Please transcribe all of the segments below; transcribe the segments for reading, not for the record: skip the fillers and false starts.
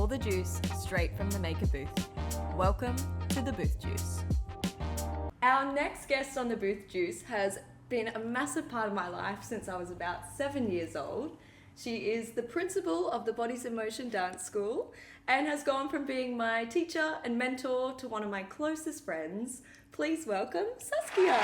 all the juice straight from the maker booth. Welcome to the Booth Juice. Our next guest on the Booth Juice has been a massive part of my life since I was about 7 years old. She is the principal of the Bodies in Motion Dance School and has gone from being my teacher and mentor to one of my closest friends. Please welcome Saskia.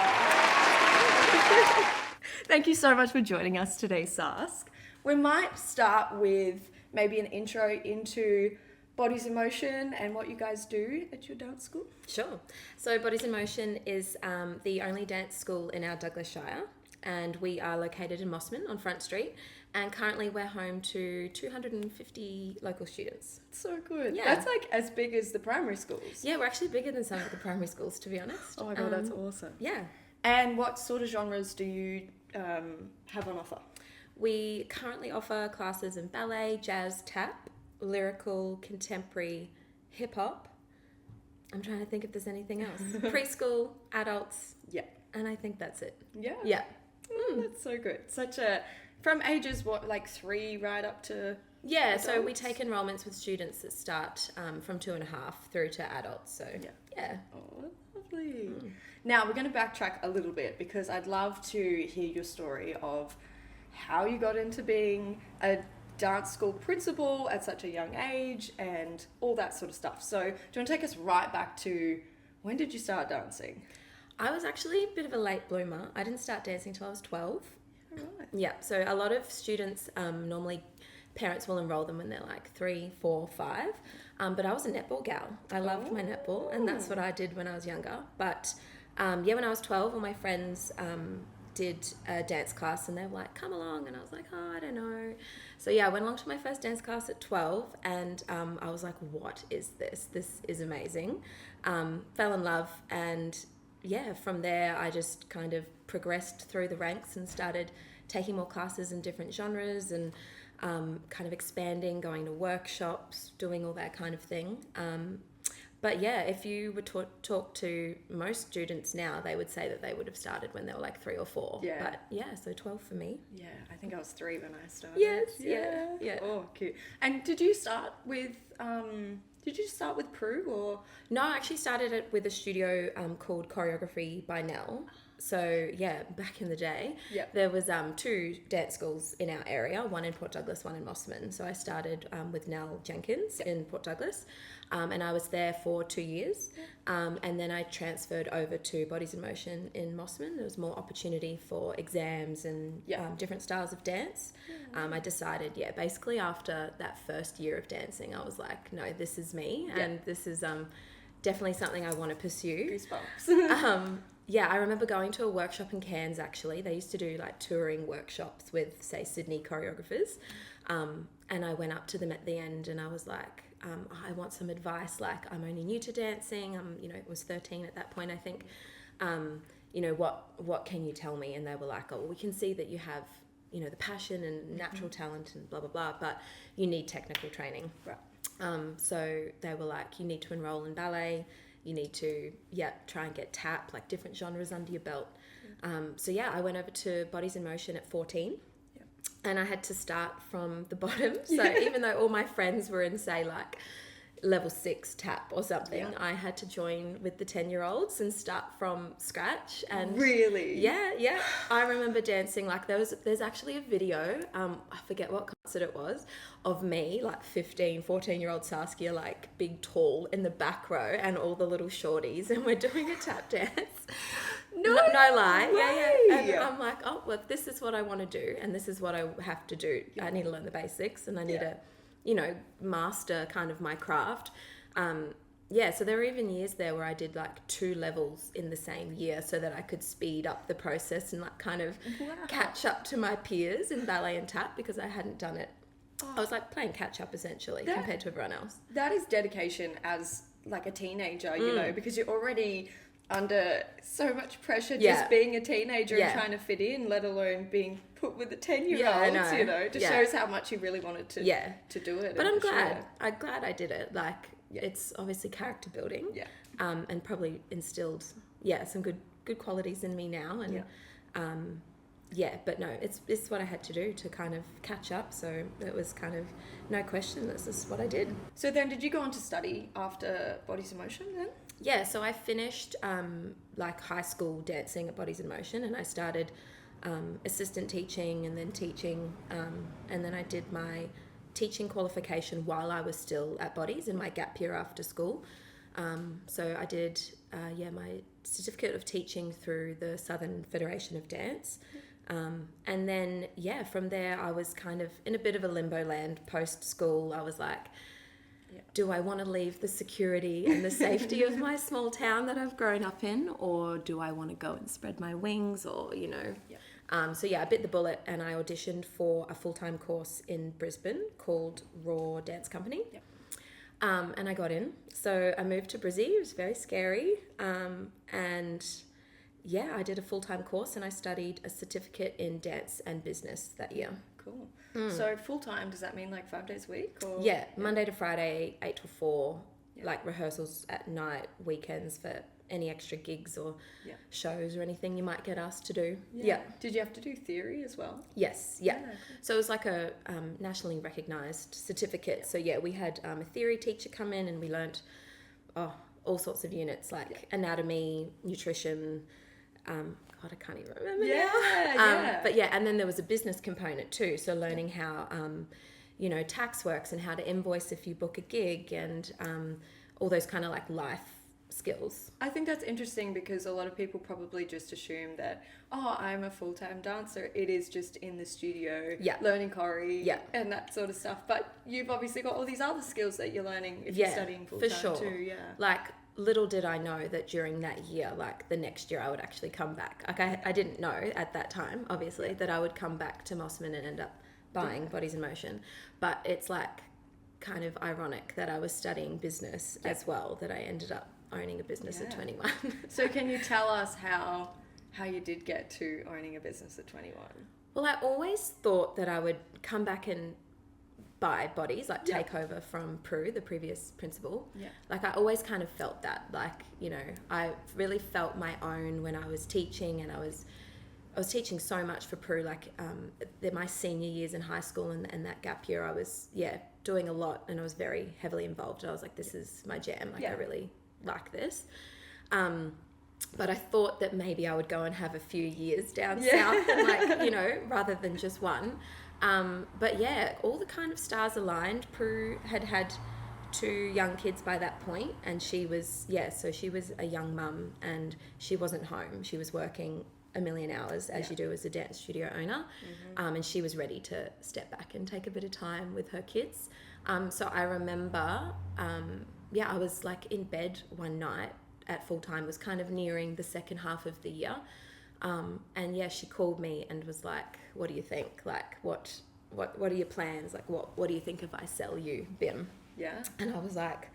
Thank you so much for joining us today, Sask. We might start with maybe an intro into Bodies in Motion and what you guys do at your dance school. Sure. So Bodies in Motion is the only dance school in our Douglas Shire, and we are located in Mossman on Front Street, and currently we're home to 250 local students. So good. Yeah. That's like as big as the primary schools. Yeah, we're actually bigger than some of the primary schools, to be honest. Oh my God, that's awesome. Yeah. And what sort of genres do you have on offer? We currently offer classes in ballet, jazz, tap, lyrical, contemporary, hip-hop. I'm trying to think if there's anything else. Preschool, adults. Yeah. And I think that's it. Yeah. Yeah. That's so good. From ages, what, like 3 right up to... Yeah, adults? so we take enrollments with students that start from 2.5 through to adults. So, yeah. Oh, lovely. Now, we're going to backtrack a little bit because I'd love to hear your story of how you got into being a dance school principal at such a young age and all that sort of stuff. So, do you want to take us right back to when did you start dancing? I was actually a bit of a late bloomer. I didn't start dancing until I was 12. All right. Yeah, so a lot of students, normally parents will enroll them when they're like 3, 4, 5. But I was a netball gal. I loved my netball, and that's what I did when I was younger. But when I was 12, all my friends did a dance class, and they were like, come along. And I was like, oh, I don't know. So yeah, I went along to my first dance class at 12, and I was like, what is this? This is amazing. Fell in love, and yeah, from there I just kind of progressed through the ranks and started taking more classes in different genres and kind of expanding, going to workshops, doing all that kind of thing. But yeah, if you would talk to most students now, they would say that they would have started when they were like 3 or 4. Yeah. But yeah, so 12 for me. Yeah, I think I was 3 when I started. Yes, yeah. Oh, cute. And did you start with Prue or? No, I actually started it with a studio called Choreography by Nell. So yeah, back in the day, there was 2 dance schools in our area, one in Port Douglas, one in Mossman. So I started with Nell Jenkins in Port Douglas, and I was there for 2 years. And then I transferred over to Bodies in Motion in Mossman. There was more opportunity for exams and different styles of dance. I decided, basically after that first year of dancing, I was like, no, this is me, and this is definitely something I want to pursue. Goosebumps. Yeah, I remember going to a workshop in Cairns, actually. They used to do like touring workshops with, say, Sydney choreographers. And I went up to them at the end and I was like, I want some advice. Like, I'm only new to dancing. It was 13 at that point, I think. What can you tell me? And they were like, oh, we can see that you have, the passion and natural talent and blah, blah, blah, but you need technical training. Right. So they were like, you need to enroll in ballet. You need to, try and get tap, like different genres under your belt. I went over to Bodies in Motion at 14 and I had to start from the bottom. So even though all my friends were in, say, like level 6 tap or something, I had to join with the 10-year-olds and start from scratch. And really? Yeah. I remember dancing, like there's actually a video, I forget what concert it was, of me, like 15, 14-year-old Saskia, like big, tall in the back row and all the little shorties, and we're doing a tap dance. No lie. Way. And I'm like, oh, well, this is what I want to do and this is what I have to do. I need to learn the basics and I need to, master kind of my craft. So there were even years there where I did like 2 levels in the same year so that I could speed up the process and like kind of catch up to my peers in ballet and tap because I hadn't done it. I was like playing catch up essentially compared to everyone else. That is dedication as like a teenager, because you're already under so much pressure just being a teenager and trying to fit in, let alone being put with the 10-year-olds, just shows how much you really wanted to do it. But I'm glad I did it. Like, it's obviously character building, and probably instilled some good qualities in me now, and yeah, but no, it's what I had to do to kind of catch up. So it was kind of no question. This is what I did. So then, did you go on to study after Bodies in Motion then? Yeah, so I finished like high school dancing at Bodies in Motion, and I started assistant teaching and then teaching, and then I did my teaching qualification while I was still at Bodies in my gap year after school. So I did my certificate of teaching through the Southern Federation of Dance. And then, from there I was kind of in a bit of a limbo land post school. I was like, do I want to leave the security and the safety of my small town that I've grown up in, or do I want to go and spread my wings, or, you know? I bit the bullet and I auditioned for a full-time course in Brisbane called Raw Dance Company. And I got in. So I moved to Brizzy. It was very scary. I did a full-time course and I studied a certificate in dance and business that year. Cool. So full-time, does that mean like 5 days a week? Or? Yeah, Monday to Friday, 8 to 4, like rehearsals at night, weekends for any extra gigs or shows or anything you might get asked to do. Did you have to do theory as well? Yes, cool. So it was like a nationally recognised certificate. So we had a theory teacher come in and we learnt all sorts of units like anatomy, nutrition, I can't even remember now. But and then there was a business component too. So learning how, tax works and how to invoice if you book a gig and all those kind of like life skills. I think that's interesting because a lot of people probably just assume that, I'm a full-time dancer. It is just in the studio, learning choreo and that sort of stuff. But you've obviously got all these other skills that you're learning if you're studying full-time for sure. too. Like, little did I know that during that year, like the next year I would actually come back. Like I didn't know at that time, obviously, that I would come back to Mossman and end up buying Bodies in Motion. But it's like kind of ironic that I was studying business as well, that I ended up owning a business at 21. So can you tell us how you did get to owning a business at 21? Well, I always thought that I would come back and buy Bodies, like take over from Prue, the previous principal. Like I always kind of felt that, like, I really felt my own when I was teaching, and I was teaching so much for Prue, like my senior years in high school and that gap year I was doing a lot, and I was very heavily involved, and I was like, this is my jam, like I really like this. But I thought that maybe I would go and have a few years down south and like, rather than just one. But all the kind of stars aligned. Prue had 2 young kids by that point, and she was she was a young mum and she wasn't home. She was working a million hours as you do as a dance studio owner. And she was ready to step back and take a bit of time with her kids. So I remember, I was like in bed one night at full time. It was kind of nearing the second half of the year. And she called me and was like, what do you think? Like, what are your plans? Like, what do you think if I sell you, Bim? Yeah. And I was like,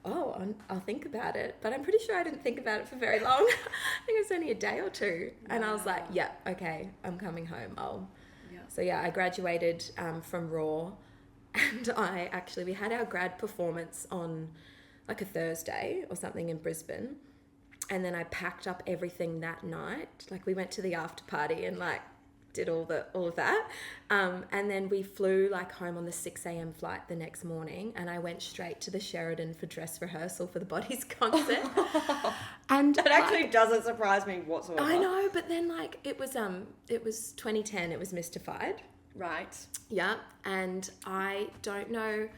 I'll think about it. But I'm pretty sure I didn't think about it for very long. I think it was only a day or 2. And I was like, okay, I'm coming home. So I graduated from Raw, and we had our grad performance on like a Thursday or something in Brisbane. And then I packed up everything that night. Like we went to the after party and like did all of that. And then we flew like home on the 6 a.m. flight the next morning, and I went straight to the Sheridan for dress rehearsal for the Bodies concert. And that actually doesn't surprise me whatsoever. I know, but then like it was 2010, it was Mystified. Right. Yeah, and I don't know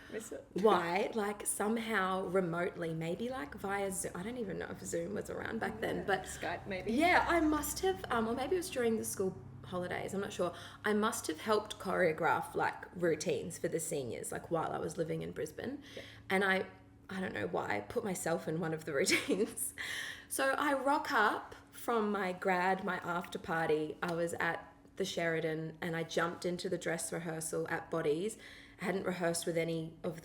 why, like somehow remotely, maybe like via Zoom. I don't even know if Zoom was around back then, but Skype maybe. Yeah, I must have, or maybe it was during the school holidays, I'm not sure. I must have helped choreograph like routines for the seniors, like while I was living in Brisbane. And I don't know why, I put myself in one of the routines. So I rock up from my after party. I was at the Sheridan and I jumped into the dress rehearsal at Bodies. I hadn't rehearsed with any of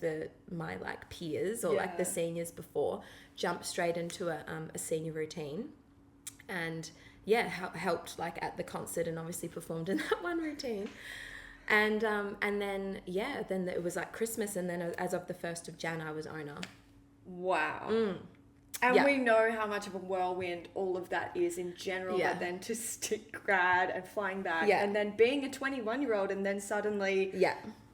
my like peers or like the seniors before. Jumped straight into a senior routine, and helped like at the concert and obviously performed in that one routine. And then it was like Christmas, and then as of the 1st of Jan I was owner. Wow. And we know how much of a whirlwind all of that is in general, Yeah. but then to stick grad and flying back Yeah. and then being a 21-year-old and then suddenly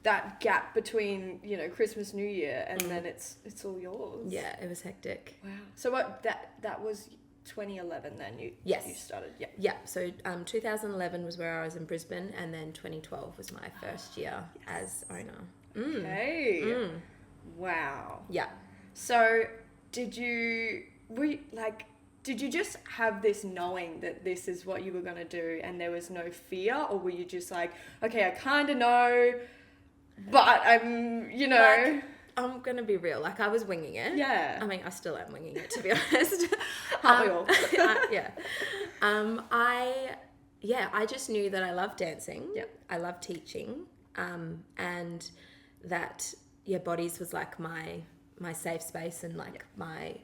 that gap between, you know, Christmas, New Year, and then it's all yours. Yeah, it was hectic. Wow. So what, that was 2011 then you started? Yeah. Yeah, so 2011 was where I was in Brisbane, and then 2012 was my first year as owner. Okay. Wow. Yeah. So did you just have this knowing that this is what you were going to do and there was no fear, or were you just like, okay, I kind of know, but I'm, you know... Like, I'm going to be real. Like, I was winging it. Yeah. I mean, I still am winging it, to be honest. Aren't we all? Yeah. I just knew that I loved dancing. Yeah. I loved teaching. And that, bodies was like my safe space and like my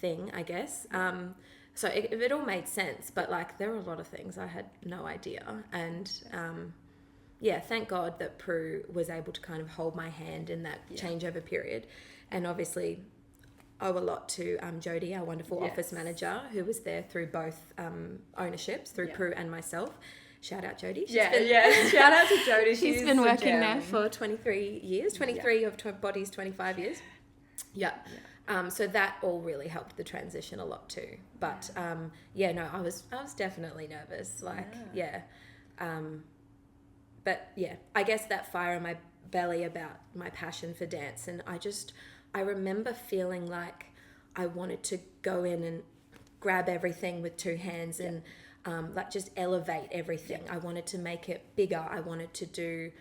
thing, I guess. So it all made sense, but like there were a lot of things I had no idea. And thank God that Prue was able to kind of hold my hand in that changeover period. And obviously owe a lot to Jodie, our wonderful office manager, who was there through both ownerships, through Prue and myself. Shout out Jodie. Shout out to Jodie. She's been working there for 23 years, 23 of Body's 25 years. Yeah. So that all really helped the transition a lot too. But I was definitely nervous. But I guess that fire in my belly about my passion for dance, and I remember feeling like I wanted to go in and grab everything with two hands and just elevate everything. I wanted to make it bigger. I wanted to do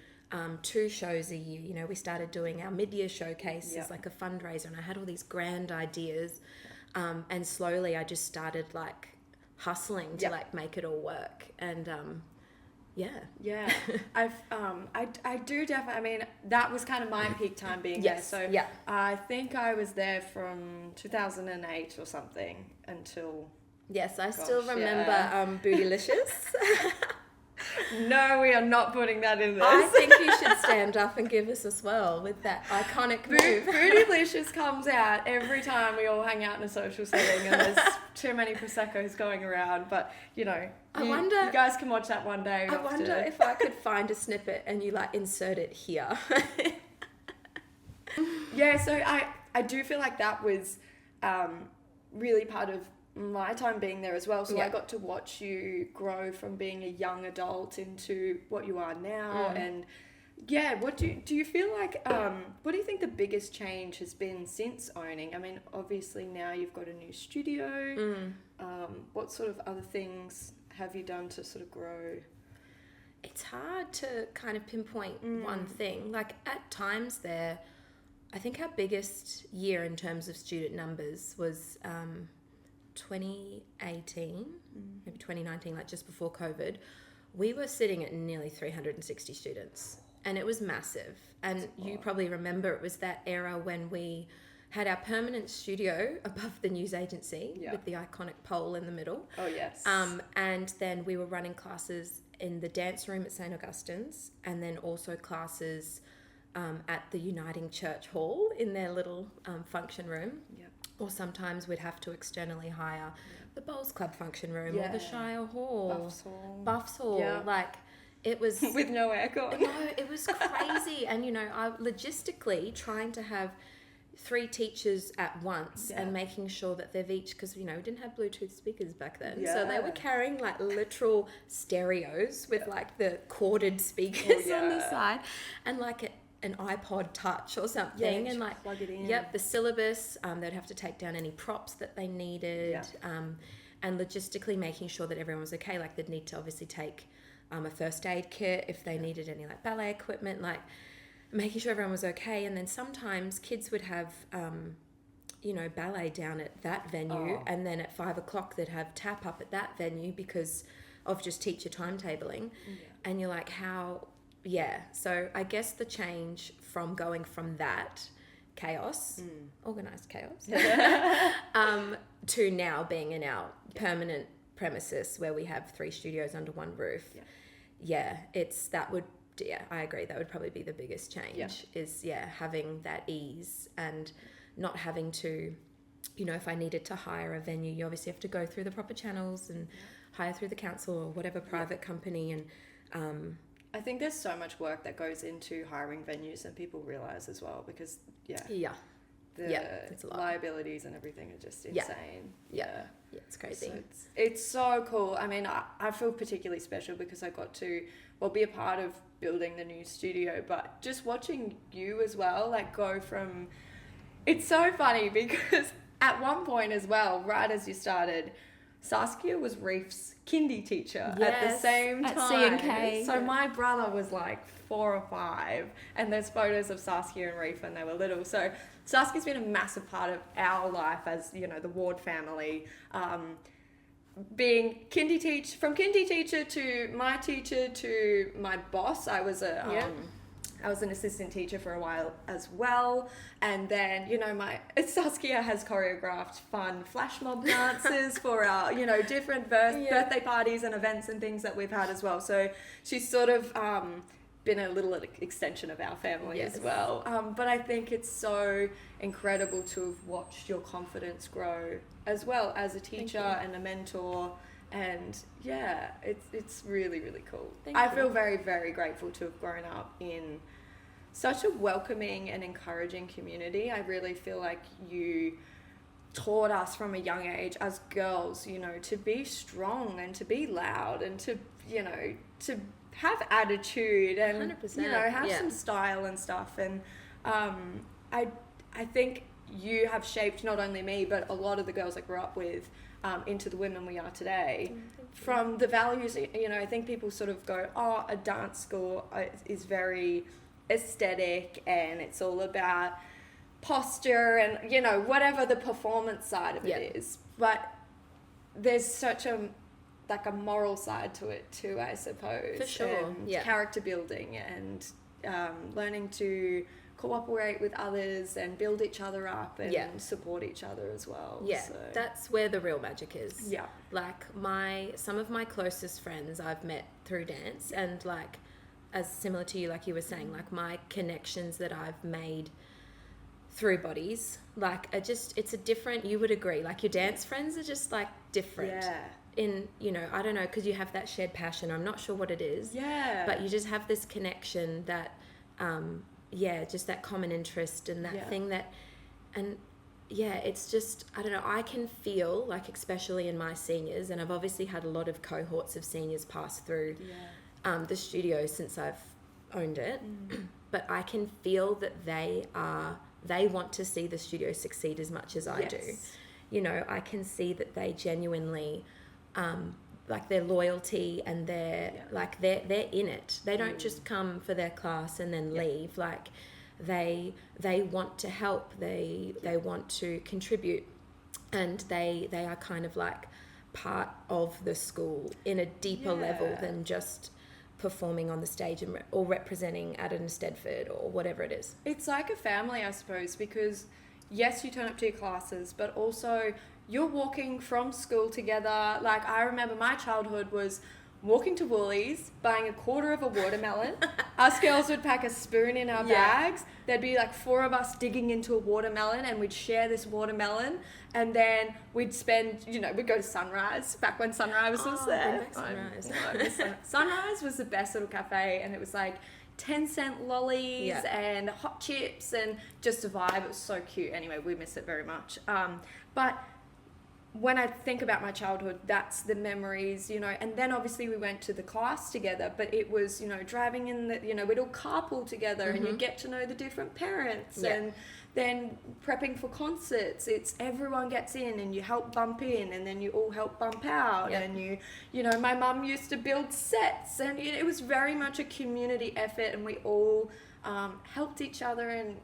2 shows a year. You know, we started doing our mid-year showcase as like a fundraiser, and I had all these grand ideas. And slowly I just started like hustling to like make it all work. And I do definitely, I mean, that was kind of my peak time being there. So I think I was there from 2008 or something until... Yes, I still remember Bootylicious. No, we are not putting that in this. I think you should stand up and give us a swirl with that iconic move. Bootylicious comes out every time we all hang out in a social setting and there's too many Prosecco's going around. But, you know, you guys can watch that one day. I wonder if I could find a snippet and you, like, insert it here. Yeah, so I do feel like that was really part of my time being there as well. So I got to watch you grow from being a young adult into what you are now. And what do you feel like, what do you think the biggest change has been since owning? I mean, obviously now you've got a new studio. What sort of other things have you done to sort of grow? It's hard to kind of pinpoint one thing. Like at times there, I think our biggest year in terms of student numbers was 2018, maybe 2019, like just before COVID. We were sitting at nearly 360 students, and it was massive. And you probably remember it was that era when we had our permanent studio above the news agency with the iconic pole in the middle. Oh, yes. And then we were running classes in the dance room at St. Augustine's, and then also classes at the Uniting Church Hall in their little function room. Yep. Or sometimes we'd have to externally hire the Bowls Club function room or the Shire Hall. Buffs Hall. Yeah. Like, it was... With no aircon. No, it was crazy. And, you know, logistically trying to have 3 teachers at once and making sure that they've each... Because, you know, we didn't have Bluetooth speakers back then. Yeah. So they were carrying, like, literal stereos with, like, the corded speakers on the side. And, like, an iPod Touch or something, and like plug it in. The syllabus. They'd have to take down any props that they needed, and logistically making sure that everyone was okay. Like they'd need to obviously take a first aid kit if they needed any like ballet equipment. Like making sure everyone was okay. And then sometimes kids would have ballet down at that venue, and then at 5:00 they'd have tap up at that venue because of just teacher timetabling. And you're like, how? Yeah, so I guess the change from going from that chaos, organised chaos, to now being in our permanent premises where we have 3 studios under one roof. I agree, that would probably be the biggest change is having that ease and not having to if I needed to hire a venue, you obviously have to go through the proper channels and hire through the council or whatever private company. And I think there's so much work that goes into hiring venues and people realize as well, because it's a lot. Liabilities and everything are just insane. Yeah, it's crazy. So it's so cool. I mean, I feel particularly special because I got to be a part of building the new studio, but just watching you as well, like go from, it's so funny because at one point as well, right as you started, Saskia was Reef's kindy teacher at the same time. At C&K. So my brother was like 4 or 5, and there's photos of Saskia and Reef when they were little. So Saskia's been a massive part of our life as, the Ward family. Being from kindy teacher to my teacher to my boss, I was an assistant teacher for a while as well. And then, Saskia has choreographed fun flash mob dances for our, different birthday parties and events and things that we've had as well. So she's sort of been a little extension of our family as well. But I think it's so incredible to have watched your confidence grow as well as a teacher and a mentor. And it's really, really cool. I feel very, very grateful to have grown up in such a welcoming and encouraging community. I really feel like you taught us from a young age as girls, to be strong and to be loud and to have attitude and 100%. Have some style and stuff. And I think you have shaped not only me but a lot of the girls I grew up with into the women we are today. From the values, I think people sort of go, a dance school is very aesthetic and it's all about posture and whatever the performance side of it is, but there's such a moral side to it too, I suppose. For sure. And character building and learning to cooperate with others and build each other up and support each other as well. That's where the real magic is. Like some of my closest friends I've met through dance, and like as similar to you, like you were saying, like my connections that I've made through bodies, like it's a different, you would agree, like your dance friends are just like different in, I don't know, because you have that shared passion. I'm not sure what it is, but you just have this connection that just that common interest and that thing that, and it's just, I don't know, I can feel like, especially in my seniors, and I've obviously had a lot of cohorts of seniors pass through the studio since I've owned it, but I can feel that they want to see the studio succeed as much as I do. I can see that they genuinely like their loyalty and their they're in it. They don't just come for their class and then leave. Like they want to help, they want to contribute, and they are kind of like part of the school in a deeper level than just performing on the stage or representing at an Eisteddfod or whatever it is. It's like a family, I suppose, because yes, you turn up to your classes, but also you're walking from school together. Like I remember my childhood was walking to Woolies, buying a quarter of a watermelon. Us girls would pack a spoon in our bags. There'd be like 4 of us digging into a watermelon, and we'd share this watermelon. And then we'd spend, we'd go to Sunrise, back when Sunrise was there. Sunrise was the best little cafe, and it was like 10-cent lollies and hot chips and just a vibe. It was so cute. Anyway, we miss it very much. But when I think about my childhood, that's the memories, and then obviously we went to the class together, but it was, driving in we'd all carpool together and you get to know the different parents and then prepping for concerts, it's everyone gets in and you help bump in and then you all help bump out and my mum used to build sets and it was very much a community effort and we all helped each other and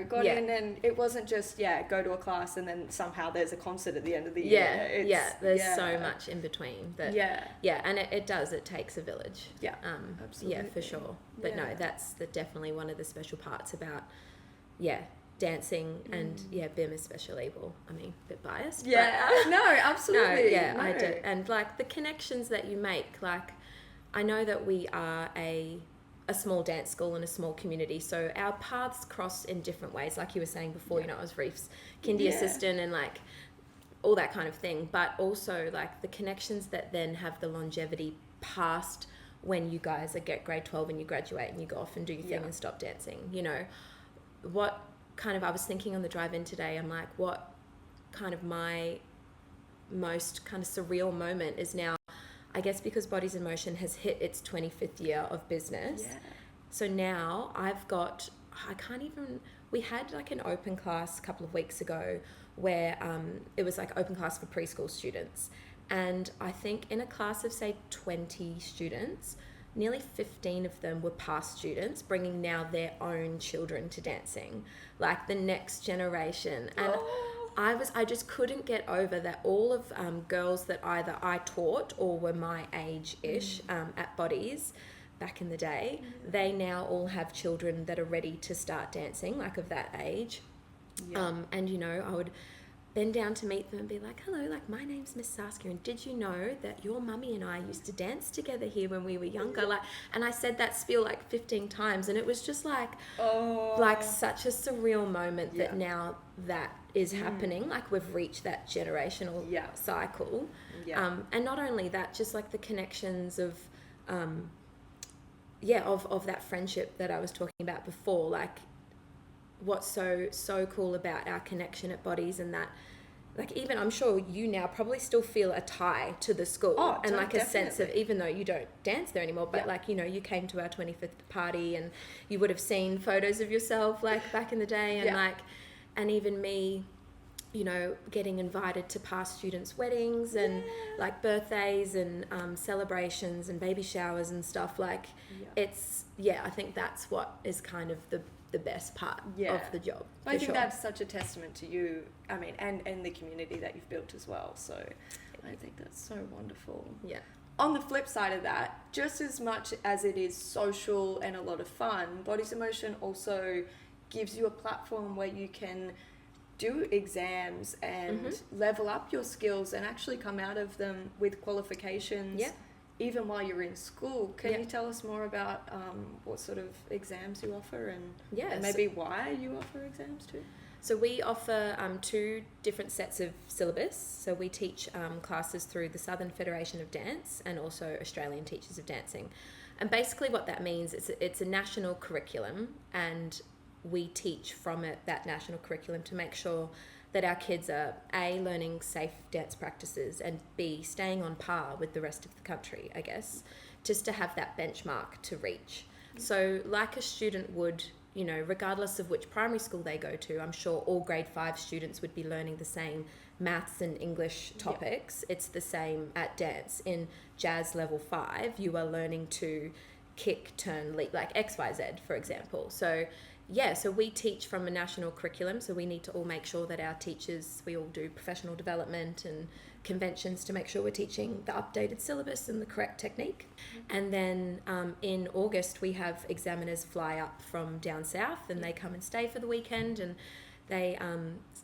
got in, and it wasn't just go to a class and then somehow there's a concert at the end of the year. There's so much in between, but and it takes a village, absolutely, for sure. But no, that's definitely one of the special parts about dancing and BIM especially. Well, I mean, a bit biased, no, absolutely, no, I do. And like the connections that you make, like I know that we are a a small dance school in a small community, so our paths cross in different ways. Like you were saying before, you know, I was Reef's kindy assistant and like all that kind of thing, but also like the connections that then have the longevity past when you guys get grade 12 and you graduate and you go off and do your thing and stop dancing. You know, what kind of, I was thinking on the drive in today, I'm like, what kind of my most kind of surreal moment is now, I guess because Bodies in Motion has hit its 25th year of business. Yeah. So now I've got, we had like an open class a couple of weeks ago where it was like open class for preschool students. And I think in a class of say 20 students, nearly 15 of them were past students bringing now their own children to dancing, like the next generation. And I just couldn't get over that all of girls that either I taught or were my age-ish at Bodies back in the day, they now all have children that are ready to start dancing, like of that age. And, you know, I would bend down to meet them and be like, hello, like my name's Miss Saskia, and did you know that your mummy and I used to dance together here when we were younger? Like, and I said that spiel like 15 times, and it was just like, like such a surreal moment that now that is happening. Like we've reached that generational cycle. And not only that, just like the connections of, of that friendship that I was talking about before, like what's so cool about our connection at Bodies, and that like even I'm sure you now probably still feel a tie to the school and like a sense of, even though you don't dance there anymore, but like, you know, you came to our 25th party and you would have seen photos of yourself like back in the day, and like, and even me, you know, getting invited to past students' weddings and like birthdays and celebrations and baby showers and stuff, like it's I think that's what is kind of the best part of the job. I think that's such a testament to you, I mean, and the community that you've built as well, so I think that's so wonderful. On the flip side of that, just as much as it is social and a lot of fun, Bodies in Motion also gives you a platform where you can do exams and level up your skills and actually come out of them with qualifications even while you're in school. Can you tell us more about what sort of exams you offer and maybe why you offer exams too? So we offer 2 different sets of syllabus. So we teach classes through the Southern Federation of Dance and also Australian Teachers of Dancing. And basically what that means is it's a national curriculum, and we teach from that national curriculum to make sure that our kids are A, learning safe dance practices, and B, staying on par with the rest of the country, I guess, just to have that benchmark to reach. So like a student would, you know, regardless of which primary school they go to, I'm sure all grade 5 students would be learning the same maths and English topics. It's the same at dance. In jazz level 5, you are learning to kick, turn, leap, like XYZ, for example. So so we teach from a national curriculum, so we need to all make sure that our teachers, we all do professional development and conventions to make sure we're teaching the updated syllabus and the correct technique. And then in August, we have examiners fly up from down south, and they come and stay for the weekend, and they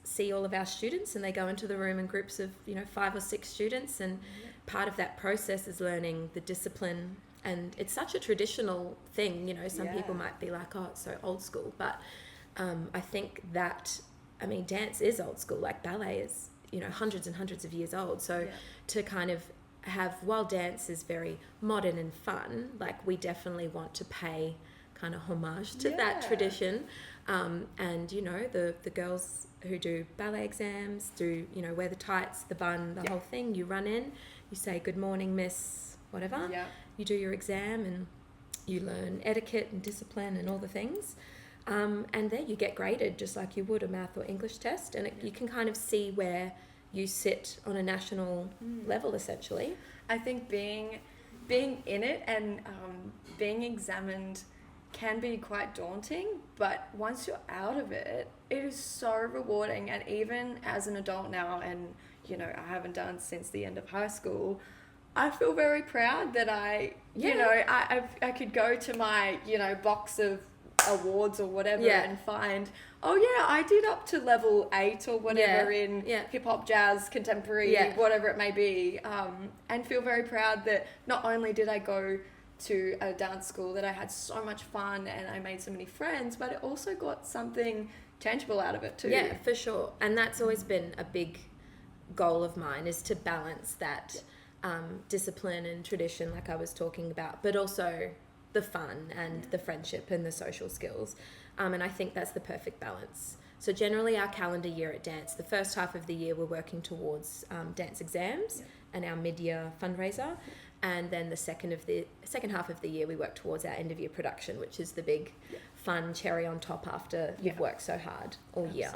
see all of our students, and they go into the room in groups of, you know, 5 or 6 students, and part of that process is learning the discipline. And it's such a traditional thing, you know, some people might be like, oh, it's so old school. But I think that, I mean, dance is old school. Like ballet is, you know, hundreds and hundreds of years old. So to kind of have, while dance is very modern and fun, like we definitely want to pay kind of homage to that tradition. And, you know, the girls who do ballet exams do, you know, wear the tights, the bun, the whole thing. You run in, you say, good morning, miss, whatever. You do your exam and you learn etiquette and discipline and all the things. And there you get graded just like you would a math or English test. And you can kind of see where you sit on a national level, essentially. I think being in it and being examined can be quite daunting, but once you're out of it, it is so rewarding. And even as an adult now, and, you know, I haven't done since the end of high school, I feel very proud that I could go to my, you know, box of awards or whatever and find, I did up to level 8 or whatever in hip hop, jazz, contemporary, whatever it may be, and feel very proud that not only did I go to a dance school that I had so much fun and I made so many friends, but it also got something tangible out of it too. Yeah, for sure. And that's always been a big goal of mine, is to balance that discipline and tradition like I was talking about, but also the fun and the friendship and the social skills. And I think that's the perfect balance. So generally our calendar year at dance, the first half of the year we're working towards dance exams and our mid-year fundraiser. And then the second half of the year we work towards our end of year production, which is the big fun cherry on top after you've worked so hard all year.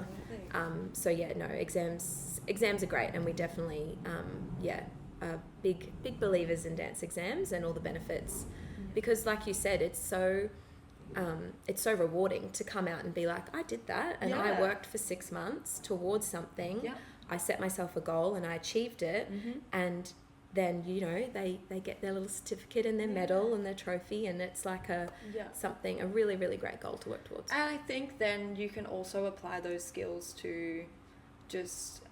So exams are great, and we definitely are big believers in dance exams and all the benefits, because like you said, it's so rewarding to come out and be like, I did that, and I worked for 6 months towards something. I set myself a goal and I achieved it, and then they get their little certificate and their medal and their trophy, and it's like a really, really great goal to work towards. And I think then you can also apply those skills to just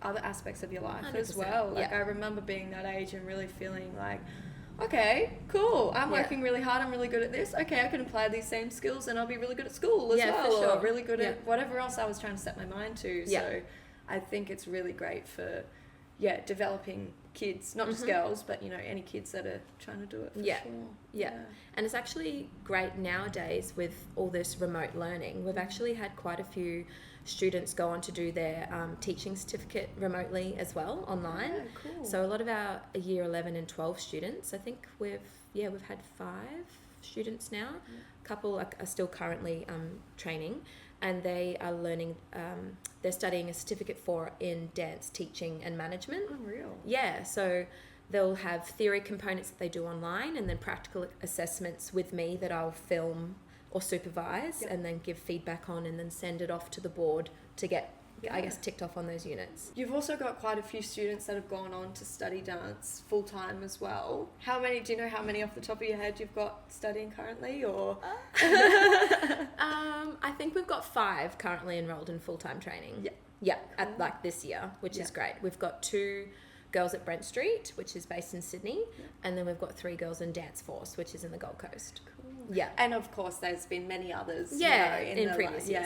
other aspects of your life 100%. As well. Like I remember being that age and really feeling like, okay, cool, I'm working really hard, I'm really good at this, okay, I can apply these same skills and I'll be really good at school as well, for sure. Or really good at whatever else I was trying to set my mind to. So I think it's really great for developing kids, not just girls, but any kids that are trying to do it for sure. And it's actually great nowadays with all this remote learning. We've actually had quite a few students go on to do their teaching certificate remotely as well, online. Cool. So a lot of our year 11 and 12 students, I think we've had 5 students now. A couple are still currently training, and they are learning, they're studying a certificate in dance teaching and management. Oh, real? Yeah, so they'll have theory components that they do online, and then practical assessments with me that I'll film or supervise and then give feedback on, and then send it off to the board to get, I guess, ticked off on those units. You've also got quite a few students that have gone on to study dance full-time as well. Do you know how many off the top of your head you've got studying currently, or? I think we've got 5 currently enrolled in full-time training. At like this year, which is great. We've got 2 girls at Brent Street, which is based in Sydney, and then we've got 3 girls in Dance Force, which is in the Gold Coast. Cool. And of course there's been many others in previous years.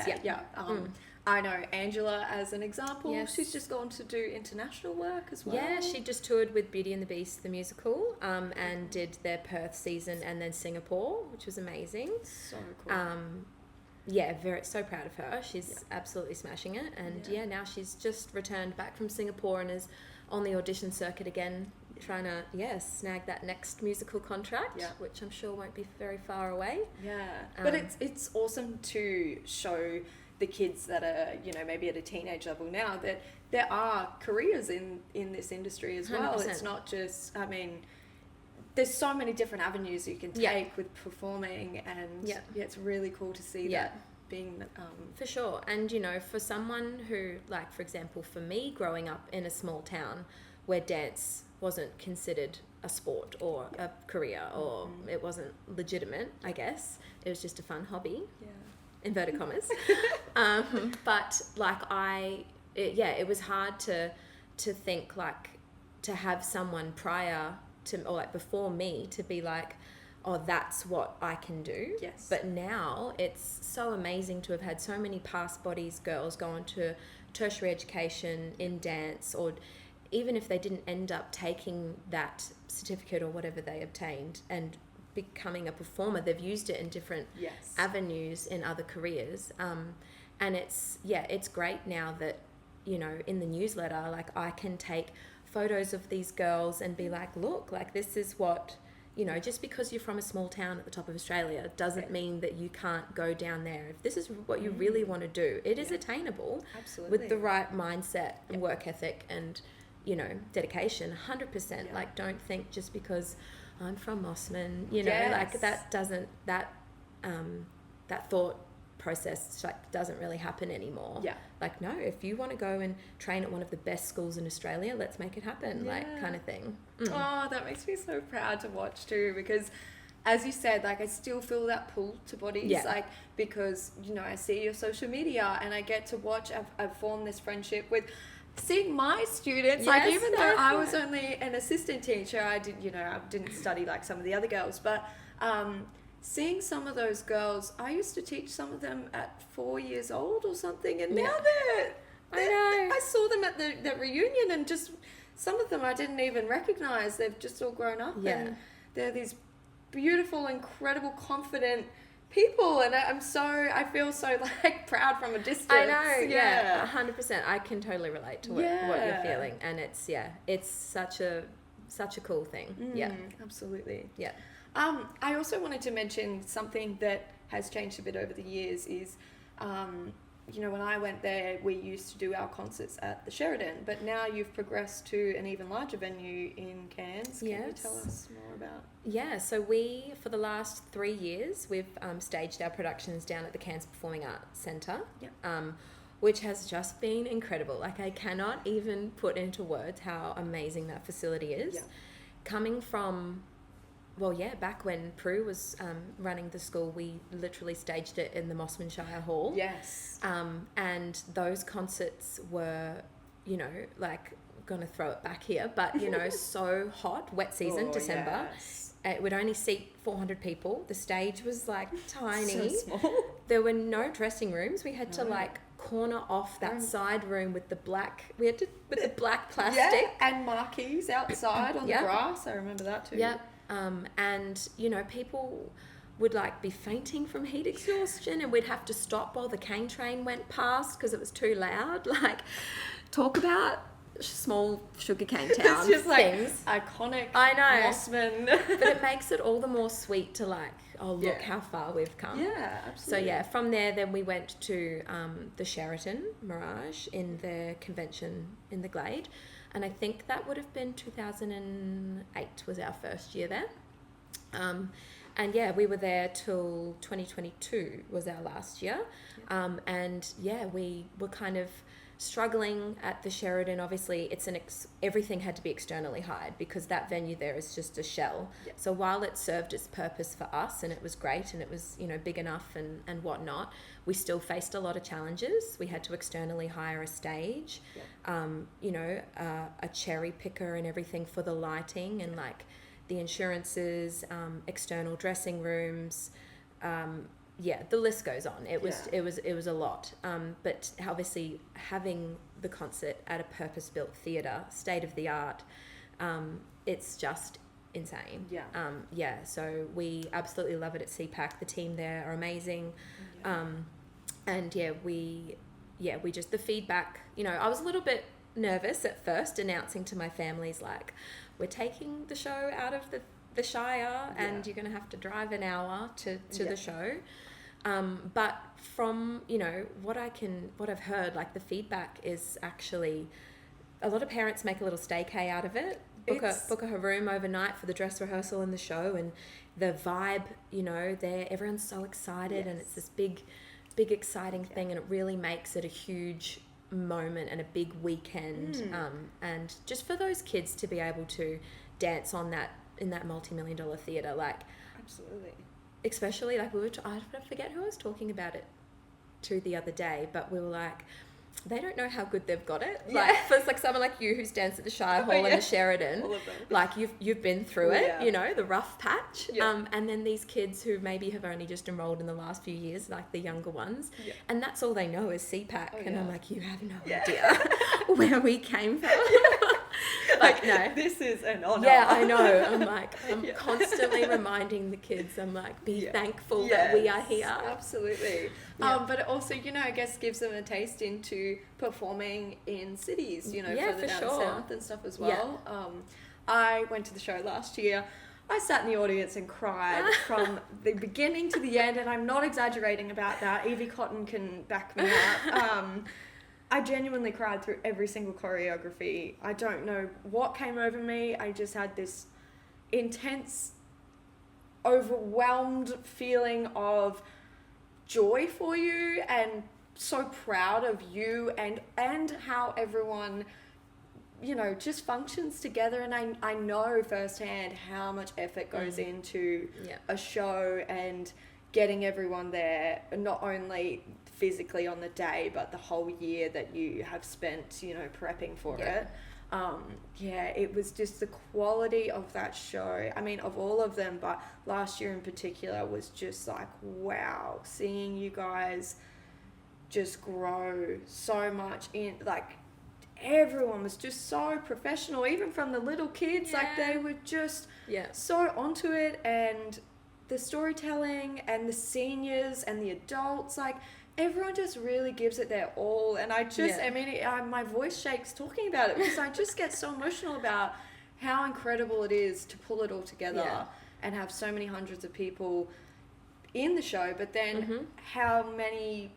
I know Angela as an example. She's just gone to do international work as well. She just toured with Beauty and the Beast the musical, and did their Perth season and then Singapore, which was amazing. So cool. So proud of her. She's absolutely smashing it, and now she's just returned back from Singapore and is on the audition circuit again, trying to snag that next musical contract, which I'm sure won't be very far away. But it's awesome to show the kids that are maybe at a teenage level now that there are careers in this industry as well. 100%. It's not just, there's so many different avenues you can take with performing, and it's really cool to see that being for sure. And for someone who, like, for example, for me, growing up in a small town where dance wasn't considered a sport or a career, or it wasn't legitimate, I guess it was just a fun hobby, inverted commas. But like it was hard to think, like, to have someone prior to, or like before me, to be like, oh, that's what I can do. But now it's so amazing to have had so many past bodies, girls go on to tertiary education in dance, or even if they didn't end up taking that certificate or whatever they obtained and becoming a performer, they've used it in different avenues in other careers. And it's great now that, in the newsletter, like, I can take photos of these girls and be like, look, like, this is what, just because you're from a small town at the top of Australia doesn't mean that you can't go down there. If this is what you really want to do, it is attainable. Absolutely. With the right mindset and work ethic and, dedication, 100%. Like, don't think just because I'm from Mossman, like, that doesn't, that thought process, like, doesn't really happen anymore. Like, no, if you want to go and train at one of the best schools in Australia, let's make it happen, like, kind of thing. Oh, that makes me so proud to watch too, because as you said, like, I still feel that pull to bodies, like, because I see your social media and I get to watch. I've formed this friendship with seeing my students, Yes. like even though I was only an assistant teacher, I didn't study like some of the other girls, but seeing some of those girls, I used to teach some of them at 4 years old or something, and now I saw them at the reunion, and just some of them I didn't even recognize. They've just all grown up, and they're these beautiful, incredible, confident people, and I feel so like proud from a distance. I know, 100%. I can totally relate to what you're feeling, and it's such a cool thing. Absolutely. Yeah. I also wanted to mention something that has changed a bit over the years is, when I went there, we used to do our concerts at the Sheridan, but now you've progressed to an even larger venue in Cairns. Can you tell us more about? Yeah, so for the last 3 years, we've staged our productions down at the Cairns Performing Arts Centre, which has just been incredible. Like, I cannot even put into words how amazing that facility is. Yeah. Coming from... back when Prue was running the school, we literally staged it in the Mossman Shire Hall. Yes. And those concerts were, like, going to throw it back here, but, so hot, wet season, December. Yes. It would only seat 400 people. The stage was, like, tiny. So small. There were no dressing rooms. We had to, like, corner off that side room with the black plastic. Yeah, and marquees outside on the grass. I remember that too. Yeah. And people would like be fainting from heat exhaustion, and we'd have to stop while the cane train went past because it was too loud. Like, talk about small sugarcane town it's just things. Like iconic. I know. Mossman. But it makes it all the more sweet to like, oh, look how far we've come. Yeah, absolutely. So from there, then we went to the Sheraton Mirage in the convention in the Glade. And I think that would have been 2008 was our first year there. And we were there till 2022 was our last year. We were kind of struggling at the Sheridan. Obviously, everything had to be externally hired because that venue there is just a shell. Yeah. So while it served its purpose for us and it was great and it was, big enough and whatnot, we still faced a lot of challenges. We had to externally hire a stage, a cherry picker and everything for the lighting and like the insurances, external dressing rooms, the list goes on. It was a lot. But obviously having the concert at a purpose-built theatre, state of the art, it's just insane. Yeah. So we absolutely love it at CPAC. The team there are amazing. We just, the feedback, I was a little bit nervous at first announcing to my families, like, we're taking the show out of the Shire and you're going to have to drive an hour to the show. But from, what I've heard, like the feedback is actually a lot of parents make a little staycay out of it, book a room overnight for the dress rehearsal and the show, and the vibe, everyone's so excited and it's this big exciting thing, and it really makes it a huge moment and a big weekend. And just for those kids to be able to dance in that multi-million-dollar theatre, like, absolutely. Especially like I forget who I was talking about it to the other day, but we were like, they don't know how good they've got it. Like, for like someone like you who's danced at the Shire Hall and the Sheridan, like you've been through it, the rough patch. And then these kids who maybe have only just enrolled in the last few years, like the younger ones, and that's all they know is CPAC. And I'm like, you have no idea where we came from. Like, no, this is an honor. Yeah, I know. I'm like, I'm constantly reminding the kids, I'm like, be thankful that we are here. Absolutely. But it also, I guess gives them a taste into performing in cities, for the down south and stuff as well. I went to the show last year. I sat in the audience and cried from the beginning to the end, and I'm not exaggerating about that. Evie Cotton can back me up. I genuinely cried through every single choreography. I don't know what came over me. I just had this intense, overwhelmed feeling of joy for you and so proud of you and how everyone, just functions together. And I know firsthand how much effort goes into a show and getting everyone there, not only physically on the day, but the whole year that you have spent, you know, prepping for it. It was just the quality of that show. I mean, of all of them, but last year in particular was just like, wow, seeing you guys just grow so much in, like, everyone was just so professional, even from the little kids. Like, they were just so onto it, and the storytelling and the seniors and the adults, like, everyone just really gives it their all. And I just, I mean, my voice shakes talking about it, because I just get so emotional about how incredible it is to pull it all together and have so many hundreds of people in the show, but then how many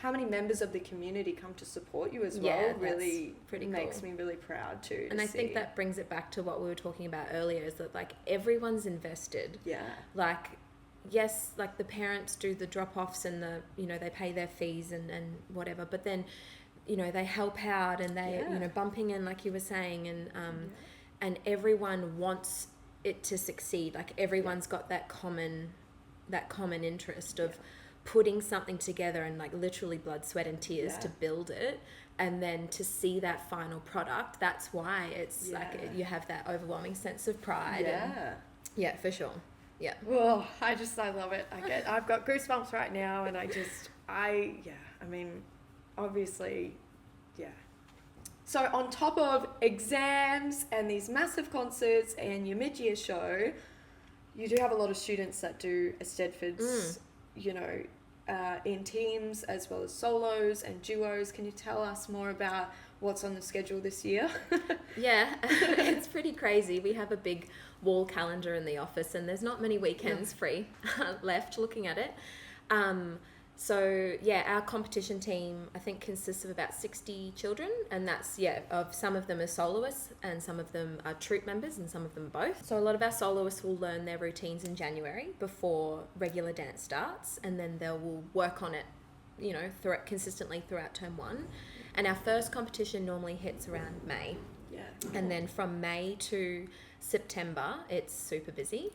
members of the community come to support you as well really makes me really proud too. And I think that brings it back to what we were talking about earlier, is that, like, everyone's invested. Like, yes, like, the parents do the drop-offs and the, you know, they pay their fees and whatever, but then, you know, they help out and they, you know, bumping in, like you were saying, and everyone wants it to succeed. Like, everyone's got that common interest of putting something together, and, like, literally blood, sweat and tears to build it, and then to see that final product. That's why it's like you have that overwhelming sense of pride. And, for sure. Well, I love it. I've got goosebumps right now, and I mean, obviously, So on top of exams and these massive concerts and your mid-year show, you do have a lot of students that do Eisteddfods, you know, in teams as well as solos and duos. Can you tell us more about what's on the schedule this year? It's pretty crazy. We have a big wall calendar in the office, and there's not many weekends free left looking at it. So our competition team, I think, consists of about 60 children, and that's, of some of them are soloists and some of them are troupe members and some of them both. So a lot of our soloists will learn their routines in January before regular dance starts, and then they will work on it, you know, consistently throughout term 1. And our first competition normally hits around May. And then from May to September, it's super busy.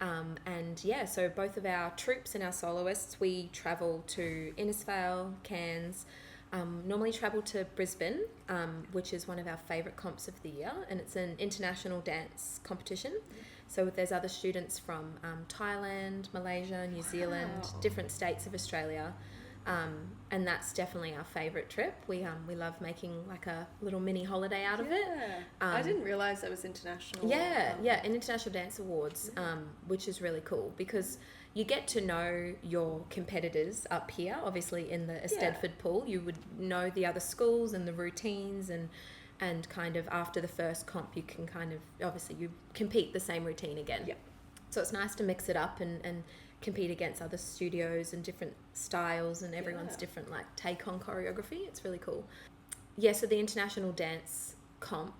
So both of our troupes and our soloists, we travel to Innisfail, Cairns, normally travel to Brisbane, which is one of our favourite comps of the year, and it's an international dance competition. So there's other students from Thailand, Malaysia, New Zealand, different states of Australia. And that's definitely our favourite trip. We love making like a little mini holiday out of it. I didn't realise that was international. An International Dance Awards, which is really cool, because you get to know your competitors up here. Obviously in the Eisteddfod pool, you would know the other schools and the routines, and kind of after the first comp, you can kind of, obviously you compete the same routine again. So it's nice to mix it up and compete against other studios and different styles, and everyone's different like take on choreography. It's really cool. So the International Dance Comp,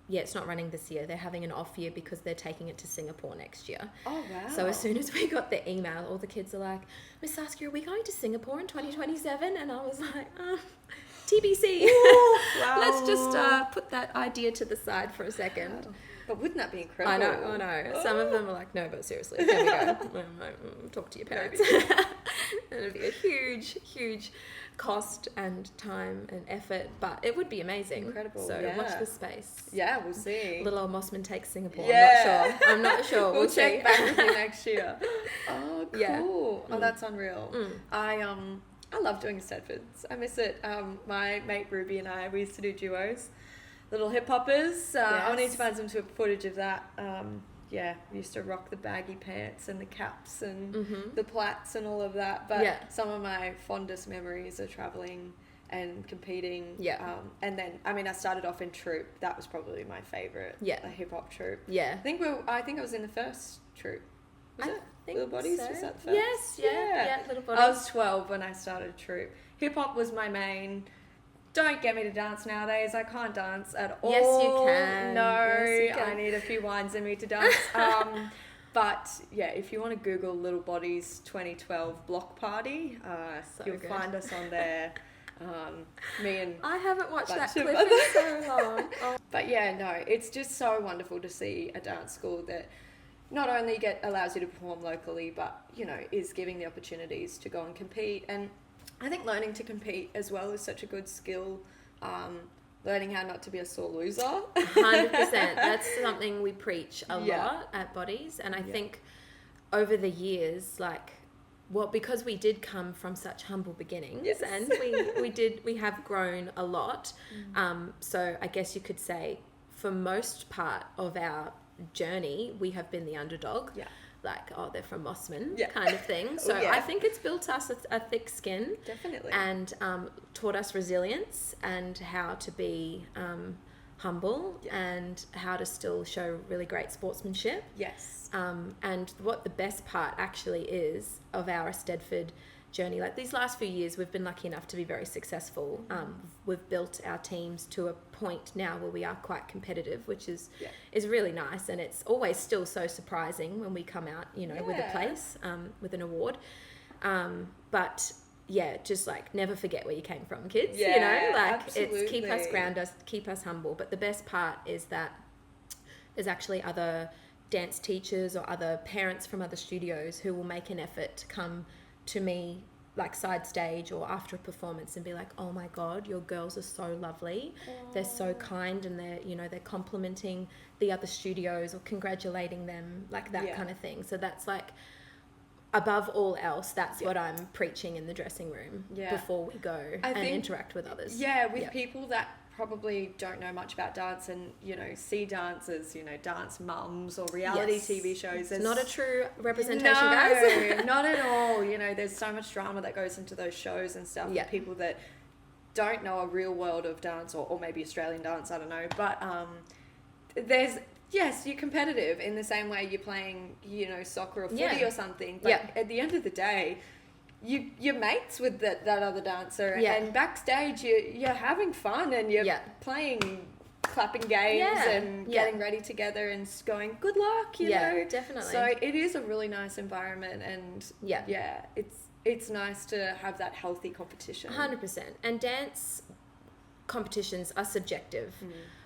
it's not running this year. They're having an off year because they're taking it to Singapore next year. Oh, wow. So as soon as we got the email, all the kids are like, Miss Saskia, are we going to Singapore in 2027? And I was like, TBC. Ooh, wow. Let's just put that idea to the side for a second. Wow. But wouldn't that be incredible? I know. Some of them are like, no, but seriously, there we go. Talk to your parents. And it'd be a huge cost and time and effort, but it would be amazing. Incredible. So watch this space. Yeah, we'll see. Little old Mossman takes Singapore. Yeah. I'm not sure. We'll see. check back with you next year. Oh, cool. Yeah. Oh, that's unreal. I love doing Eisteddfods. I miss it. My mate Ruby and I, we used to do duos. Little hip hoppers. I'll need to find some sort of footage of that. We used to rock the baggy pants and the caps and the plaits and all of that. But some of my fondest memories are traveling and competing. And then, I mean, I started off in troupe. That was probably my favorite. A hip hop troupe. I think I was in the first troupe. Was it? Little Bodies? So. Was that the first? Yes, Little Bodies. I was 12 when I started troupe. Hip hop was my main. Don't get me to dance nowadays. I can't dance at all. Yes, you can. No, yes, you can. I need a few wines in me to dance. But if you want to Google Little Bodies 2012 block party, you'll find us on there. Me and I haven't watched that clip in so long. But it's just so wonderful to see a dance school that not only allows you to perform locally, but is giving the opportunities to go and compete. And I think learning to compete as well is such a good skill. Learning how not to be a sore loser. 100%. That's something we preach a lot at Bodies. And I think over the years, like, well, because we did come from such humble beginnings, and we have grown a lot. So I guess you could say for most part of our journey, we have been the underdog. Yeah. Like, oh, they're from Mossman kind of thing. So I think it's built us a thick skin. Definitely. And taught us resilience and how to be humble and how to still show really great sportsmanship. Yes. And what the best part actually is of our Eisteddfod journey, like these last few years, we've been lucky enough to be very successful. We've built our teams to a point now where we are quite competitive, which is really nice, and it's always still so surprising when we come out, you know, with a place, with an award. But yeah, just like never forget where you came from, kids. You know, like absolutely. It's keep us grounded, keep us humble. But the best part is that there's actually other dance teachers or other parents from other studios who will make an effort to come to me like side stage or after a performance and be like, oh my God, your girls are so lovely. They're so kind, and they're complimenting the other studios or congratulating them, like that kind of thing. So that's like, above all else, that's what I'm preaching in the dressing room before we go and interact with others. With people that probably don't know much about dance and, you know, see dance as, you know, dance mums or reality TV shows. It's not a true representation, guys. Not at all. You know, there's so much drama that goes into those shows and stuff. Yeah. People that don't know a real world of dance or maybe Australian dance, I don't know. But yes, you're competitive in the same way you're playing, you know, soccer or footy or something. But at the end of the day, you're mates with that other dancer, and backstage you're having fun and you're playing clapping games and getting ready together and going good luck, you know. Definitely. So it is a really nice environment, and it's nice to have that healthy competition. 100%. And dance competitions are subjective.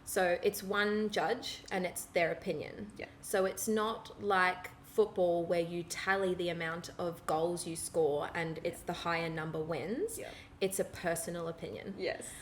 So it's one judge and it's their opinion. So it's not like football where you tally the amount of goals you score and it's the higher number wins. It's a personal opinion.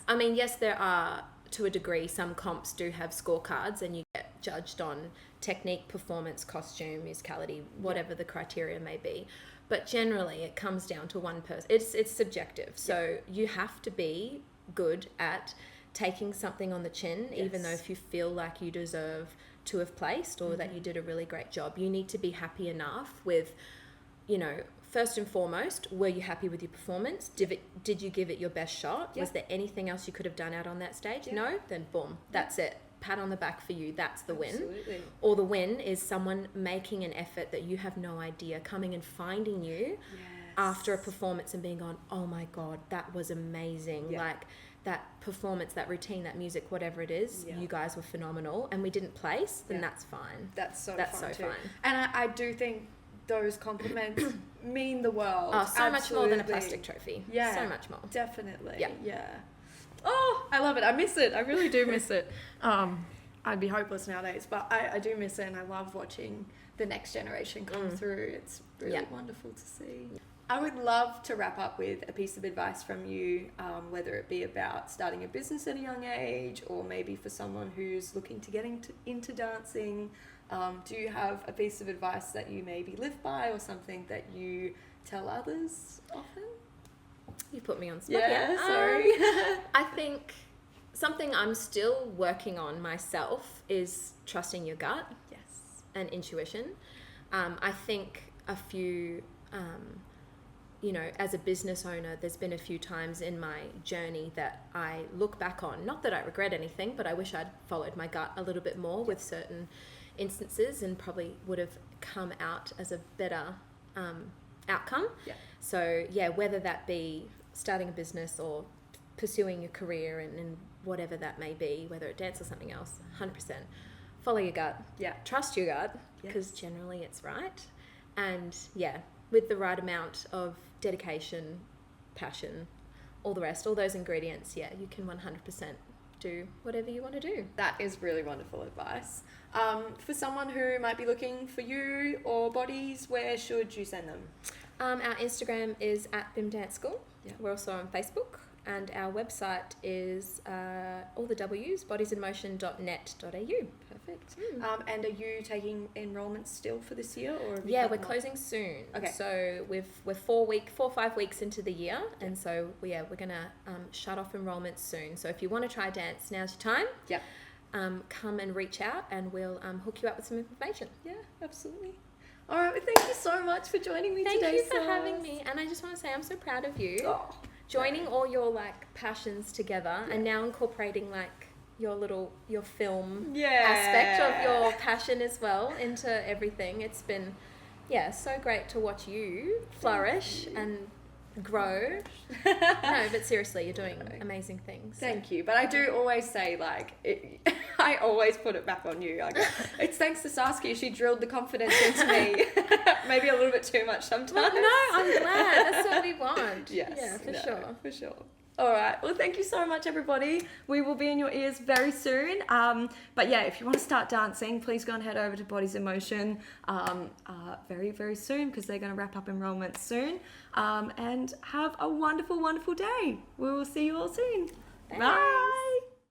I mean, yes, there are, to a degree, some comps do have scorecards and you get judged on technique, performance, costume, musicality, whatever the criteria may be. But generally it comes down to one person. It's subjective. So you have to be good at taking something on the chin, even though if you feel like you deserve to have placed or that you did a really great job, you need to be happy enough with, you know, first and foremost, were you happy with your performance? Did you give it your best shot? Was there anything else you could have done out on that stage? No? Then boom, that's it. Pat on the back for you. That's the win. Or the win is someone making an effort that you have no idea, coming and finding you after a performance and being on, oh my God, that was amazing. Like, that performance, that routine, that music, whatever it is, you guys were phenomenal, and we didn't place, then that's fine. That's so fine. And I do think those compliments mean the world. Oh, so much more than a plastic trophy. So much more. Definitely. Oh, I love it. I miss it. I really do miss it. I'd be hopeless nowadays, but I do miss it, and I love watching the next generation come through. It's really wonderful to see. I would love to wrap up with a piece of advice from you, whether it be about starting a business at a young age or maybe for someone who's looking to get into dancing. Do you have a piece of advice that you maybe live by or something that you tell others often? You put me on spot. Sorry. I think something I'm still working on myself is trusting your gut and intuition. I think a few... you know, as a business owner, there's been a few times in my journey that I look back on, not that I regret anything, but I wish I'd followed my gut a little bit more with certain instances and probably would have come out as a better outcome. So whether that be starting a business or pursuing a career and whatever that may be, whether it's dance or something else, 100%. Follow your gut. Trust your gut, because generally it's right. And with the right amount of dedication, passion, all the rest, all those ingredients, you can 100% do whatever you want to do. That is really wonderful advice. For someone who might be looking for you or Bodies, where should you send them? Our Instagram is @BimDanceSchool. Yeah, we're also on Facebook, and our website is all the W's, bodiesinmotion.net.au. Perfect. And are you taking enrolments still for this year, or have you Yeah, got we're more? closing soon. Okay. So we're 4 or 5 weeks into the year, and so we're gonna shut off enrolments soon. So if you want to try dance, now's your time. Yep. Come and reach out, and we'll hook you up with some information. Yeah, absolutely. All right, well, thank you so much for joining me today. Thank you for Sas. having me, and I just want to say I'm so proud of you. Oh, Joining all your like passions together, and now incorporating like your film aspect of your passion as well into everything. It's been so great to watch you flourish and grow. No, but seriously, you're doing amazing things. Thank you. But I do always say, like, I always put it back on you. Like, it's thanks to Saskia. She drilled the confidence into me. Maybe a little bit too much sometimes. Well, no, I'm glad. That's what we want. Yes. Yeah, for sure. For sure. All right. Well, thank you so much, everybody. We will be in your ears very soon. But yeah, if you want to start dancing, please go and head over to Bodies in Motion very, very soon, because they're going to wrap up enrollment soon. And have a wonderful, wonderful day. We will see you all soon. Thanks. Bye.